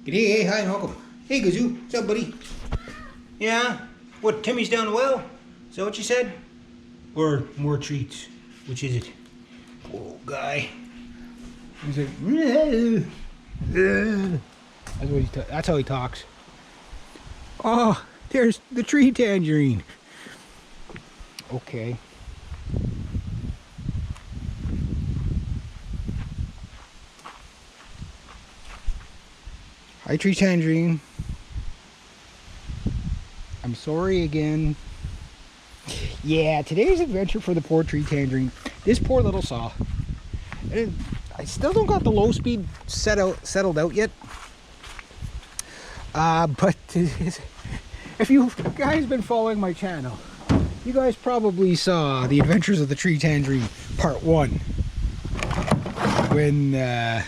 G'day, hey, hi, and welcome. Hey, Gazoo, what's up, buddy? Yeah? What, Timmy's down the well? Is that what you said? Or more treats? Which is it? Poor old guy. He's like, that's how he talks. Oh, there's the tree tangerine. Okay. Hi, tree tangerine. I'm sorry again. Yeah, today's adventure for the poor tree tangerine. This poor little saw. I still don't got the low speed settled out yet. But if you guys been following my channel, you guys probably saw the Adventures of the Tree Tangerine Part 1. When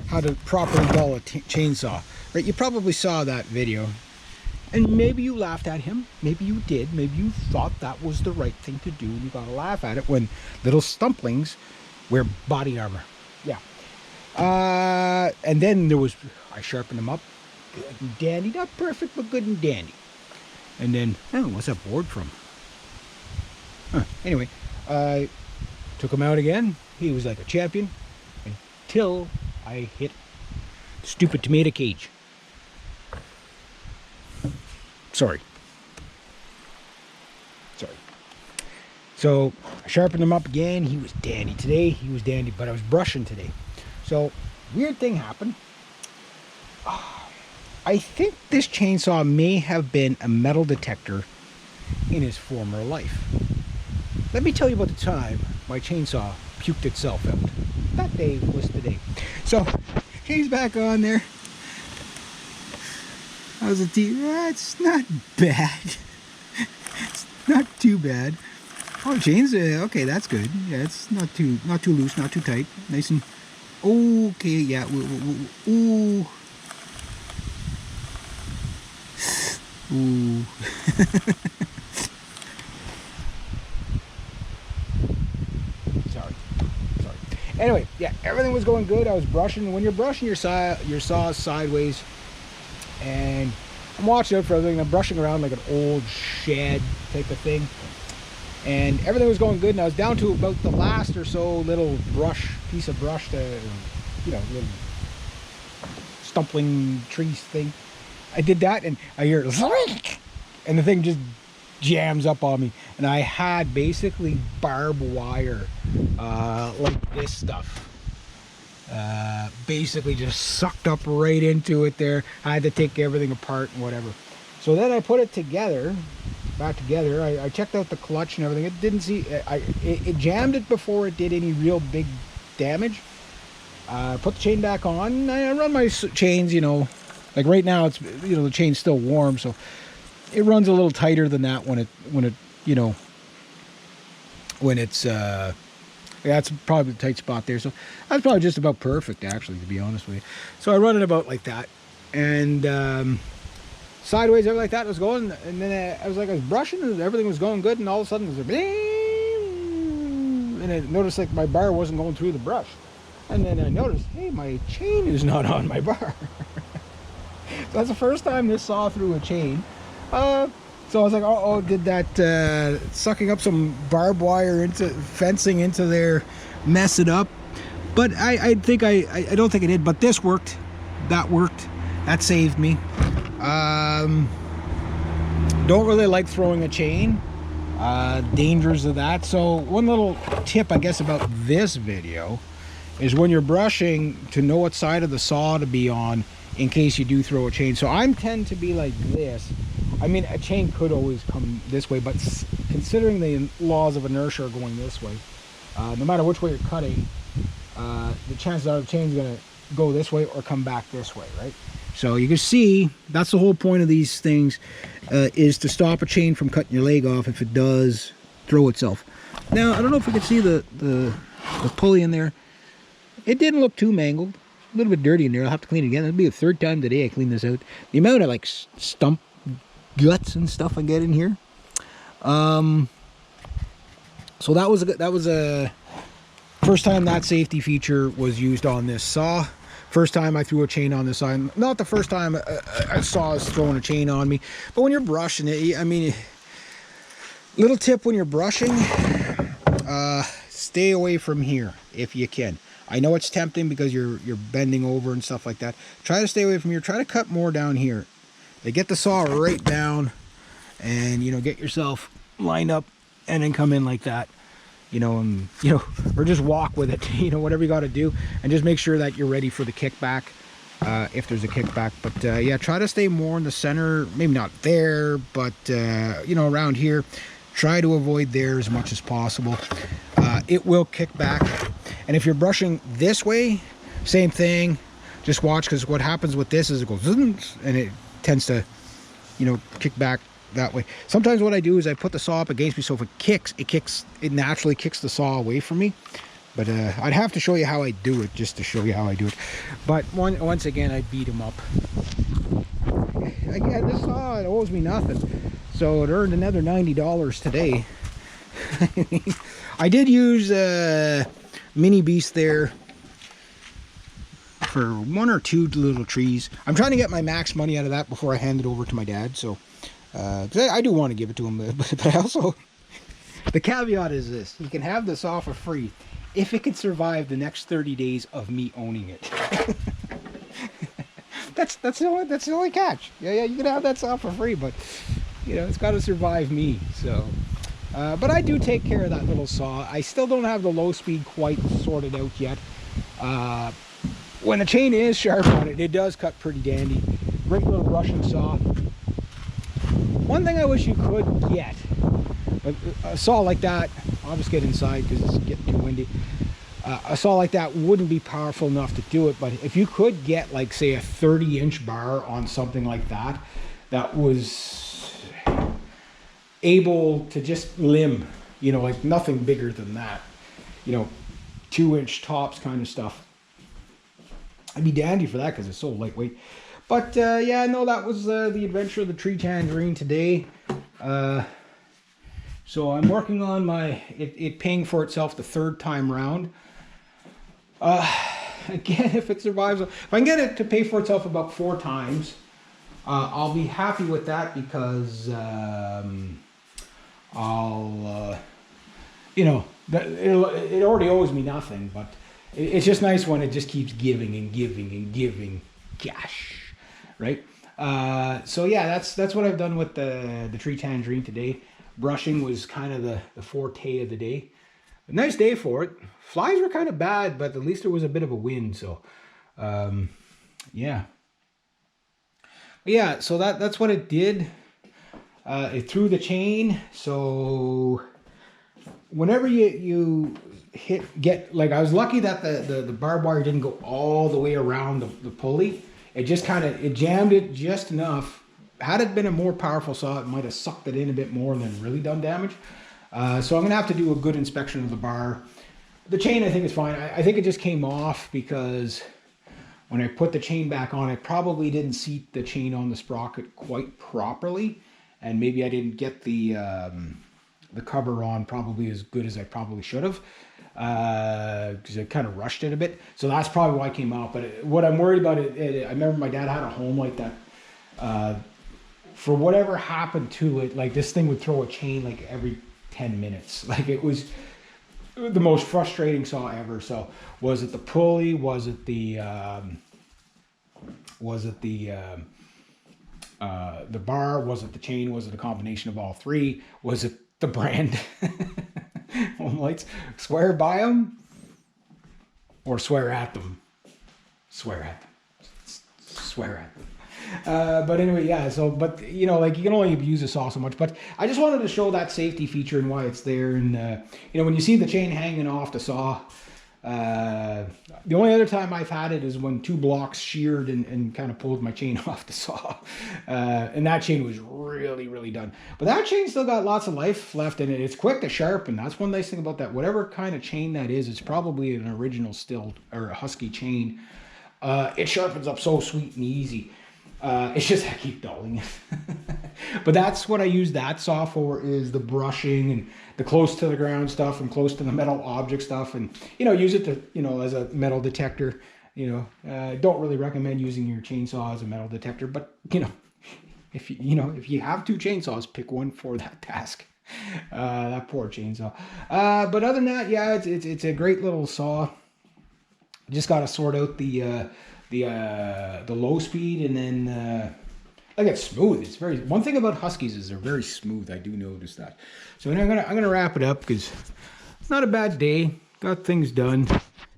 how to properly dull a chainsaw, right? You probably saw that video, and maybe you laughed at him, maybe you did, maybe you thought that was the right thing to do, and you gotta laugh at it when little stumplings wear body armor. Yeah. And then there was, I sharpened them up, good and dandy, not perfect, but good and dandy. And then, oh, what's that board from? Huh. Anyway, I took him out again. He was like a champion until I hit the stupid tomato cage. Sorry. So I sharpened him up again. He was dandy today. He was dandy, but I was brushing today. So weird thing happened. I think this chainsaw may have been a metal detector in his former life. Let me tell you about the time my chainsaw puked itself out. That day was today. So he's back on there. How's the tea? It's not bad. It's not too bad. Oh, chains. Okay, that's good. Yeah, it's not too loose, not too tight. Nice and okay. Yeah. Ooh. Ooh. Sorry. Anyway, yeah, everything was going good. I was brushing. When you're brushing your saw sideways, and I'm watching out for everything. I'm brushing around like an old shed type of thing, and everything was going good. And I was down to about the last or so little piece of brush to, little stumpling trees thing. I did that, and I hear it, and the thing just jams up on me, and I had basically barbed wire like this stuff basically just sucked up right into it there. I had to take everything apart and whatever. So then I put it back together. I checked out the clutch and everything. It didn't see it jammed it before it did any real big damage. Put the chain back on. I run my chains, like right now it's, the chain's still warm, so it runs a little tighter than that when it's that's probably the tight spot there. So that's probably just about perfect, actually, to be honest with you. So I run it about like that, and sideways, everything like that was going. And then I was brushing, and everything was going good, and all of a sudden there's a bing, and I noticed like my bar wasn't going through the brush, and then I noticed, hey, my chain is not on my bar. So that's the first time this saw through a chain. So I was like, oh, did that sucking up some barbed wire into fencing into there mess it up? But I don't think it did. But this worked. That worked. That saved me. Don't really like throwing a chain. Dangers of that. So one little tip, I guess, about this video is when you're brushing, to know what side of the saw to be on in case you do throw a chain. So I tend to be like this. I mean, a chain could always come this way, but considering the laws of inertia are going this way, no matter which way you're cutting, the chances are the chain's going to go this way or come back this way, right? So you can see that's the whole point of these things, is to stop a chain from cutting your leg off if it does throw itself. Now, I don't know if you can see the pulley in there. It didn't look too mangled. A little bit dirty in there. I'll have to clean it again. It'll be the third time today I clean this out. The amount of like stump guts and stuff I get in here. So that was a first time that safety feature was used on this saw. First time I threw a chain on this side, not the first time I saw us throwing a chain on me, but when you're brushing it, I mean, little tip when you're brushing, stay away from here if you can. I know it's tempting because you're bending over and stuff like that. Try to stay away from here. Try to cut more down here. They get the saw right down, and get yourself lined up, and then come in like that, and or just walk with it, whatever you got to do, and just make sure that you're ready for the kickback, if there's a kickback. But yeah, try to stay more in the center. Maybe not there, but around here. Try to avoid there as much as possible. It will kick back. And if you're brushing this way, same thing. Just watch, because what happens with this is it goes and it tends to, kick back that way. Sometimes what I do is I put the saw up against me, so if it naturally kicks the saw away from me. But I'd have to show you how I do it, just to show you how I do it. But once again, I beat him up. Again, this saw, it owes me nothing. So it earned another $90 today. I did use Mini Beast there for 1 or 2 little trees. I'm trying to get my max money out of that before I hand it over to my dad. So 'cause I do want to give it to him, but I also, the caveat is this: you can have this off for free if it can survive the next 30 days of me owning it. that's the only catch. Yeah, you can have that saw for free, but it's got to survive me. So but I do take care of that little saw. I still don't have the low speed quite sorted out yet. When the chain is sharp on it, it does cut pretty dandy. Great little brushing saw. One thing I wish you could get, a saw like that, I'll just get inside because it's getting too windy. A saw like that wouldn't be powerful enough to do it, but if you could get, like, say, a 30-inch bar on something like that, that was able to just limb, like nothing bigger than that, 2-inch tops kind of stuff, I'd be dandy for that because it's so lightweight. But yeah, no, that was the adventure of the tree tangerine today. So I'm working on it paying for itself the 3rd time round. Again, if it survives, if I can get it to pay for itself about 4 times, I'll be happy with that, because I'll it already owes me nothing, but it's just nice when it just keeps giving and giving and giving cash, right? So yeah, that's what I've done with the tree tangerine today. Brushing was kind of the forte of the day. A nice day for it. Flies were kind of bad, but at least there was a bit of a wind. So yeah. But yeah, so that's what it did. It threw the chain. So whenever you get, like, I was lucky that the barbed wire didn't go all the way around the pulley. It just it jammed it just enough. Had it been a more powerful saw, it might have sucked it in a bit more and then really done damage. So I'm going to have to do a good inspection of the bar. The chain, I think, is fine. I think it just came off because when I put the chain back on, I probably didn't seat the chain on the sprocket quite properly. And maybe I didn't get the cover on probably as good as I probably should have. Because I kind of rushed it a bit. So that's probably why it came out. But what I'm worried about, I remember my dad had a home like that. For whatever happened to it, like, this thing would throw a chain like every 10 minutes. Like, it was the most frustrating saw ever. So was it the pulley? Was it the bar? Was it the chain? Was it a combination of all three? Was it the brand? Home lights. Swear by them or swear at them? Swear at them. Swear at them. But anyway, yeah, so, but, like, you can only use a saw so much, but I just wanted to show that safety feature and why it's there. And, when you see the chain hanging off the saw, the only other time I've had it is when 2 blocks sheared and kind of pulled my chain off the saw. And that chain was really, really done. But that chain still got lots of life left in it. It's quick to sharpen. That's one nice thing about that. Whatever kind of chain that is, it's probably an original still or a husky chain. It sharpens up so sweet and easy. It's just I keep dulling it. But that's what I use that saw for, is the brushing and the close to the ground stuff and close to the metal object stuff, and use it to as a metal detector. Don't really recommend using your chainsaw as a metal detector, but if you have two chainsaws, pick one for that task. That poor chainsaw. But other than that, yeah, it's a great little saw. Just got to sort out the low speed, and then like it's smooth. It's very, one thing about Huskies is they're very smooth. I do notice that. So I'm gonna wrap it up because it's not a bad day. Got things done.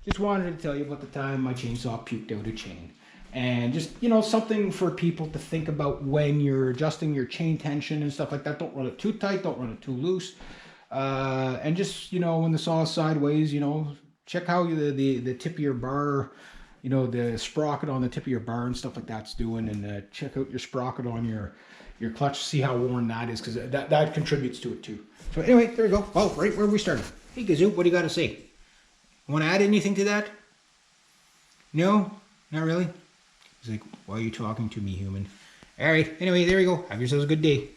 Just wanted to tell you about the time my chainsaw puked out a chain. And just, something for people to think about when you're adjusting your chain tension and stuff like that. Don't run it too tight, don't run it too loose. And just, when the saw is sideways, check how the tip of your bar, the sprocket on the tip of your bar and stuff like that's doing. And check out your sprocket on your clutch, see how worn that is, because that contributes to it too. So anyway, there you go. Well, right where we started. Hey, Gazoo, what do you got to say? Want to add anything to that? No? Not really? He's like, why are you talking to me, human? All right. Anyway, there you go. Have yourselves a good day.